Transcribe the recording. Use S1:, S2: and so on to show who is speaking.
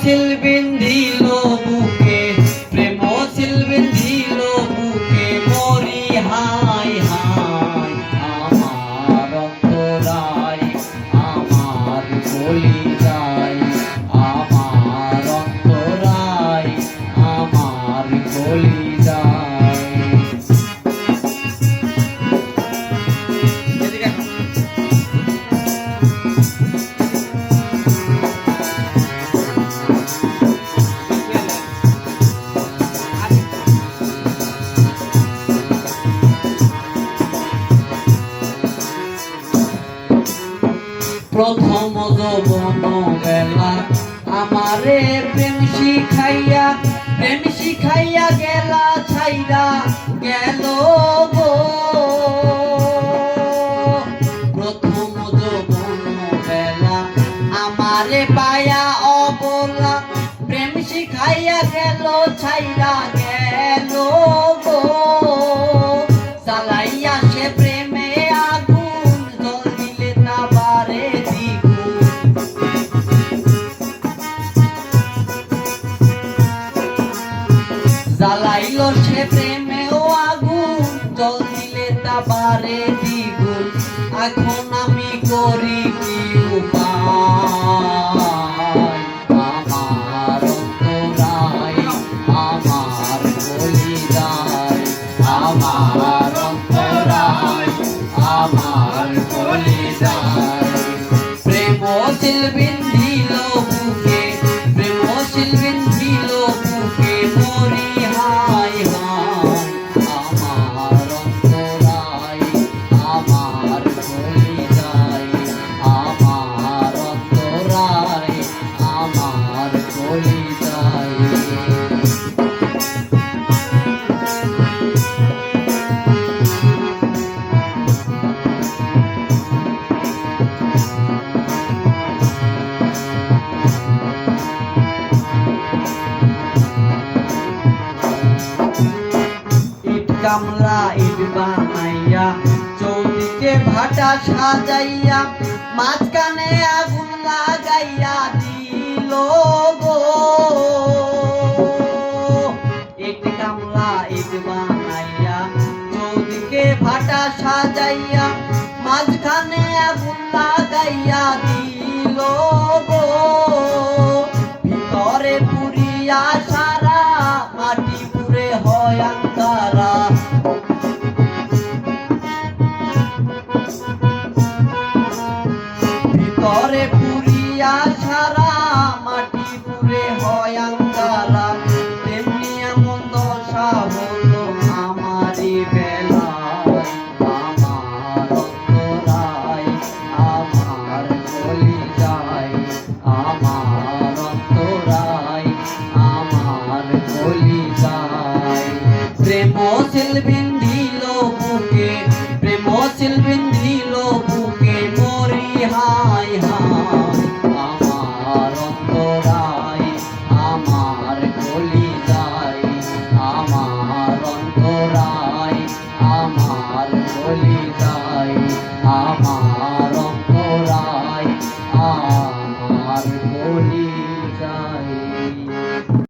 S1: সিলবিন দিল বুকে, প্রেম সিলবিন দিল বুকে, মরি হাই হাই আমার অন্তরায়, আমার কলিজায়, আমার অন্তরায়, আমার কলিজায়। প্রথম যৌবন বেলা আমারে প্রেম শিখাইয়া গেলা ছাইরা গেল গো। প্রথম যৌবন বেলা আমারে পায়া অবলা, প্রেম শিখাইয়া গেল ছাইরা গেল গো। জ্বালাইয়া সে প্রেমে আগুন, জল দিলে না বারে দ্বিগুণ। জ্বালাইল সে প্রেমেও আগুন, জল দিলে তা বারে দ্বিগুণ। এখন আমি করি কি উপায়, আমার অন্তরায়, আমার কলিজায়, আমার অন্তরায়, আমার কলিজায়। প্রেম সিলবিন দিল বুকে, প্রেম সিলবিন দিল বুকে, মরি হাই হাই আমার অন্তরায়, আমার কলিজায়, আমার অন্তরায়, আমার কলিজায়। কামলা ইট বানাইয়া, চৌদিকে ভাটা সাজাইয়া, মাঝখানে আগুন লাগাইয়া দিল গো। ইট কামলা ইট বানাইয়া, চৌদিকে ভাটা সাজাইয়া, মাঝখানে আগুন লাগাইয়া দিল গো। ভিতরে পুরিয়া সারা, মাটি পুরে হয় আন্ধারা।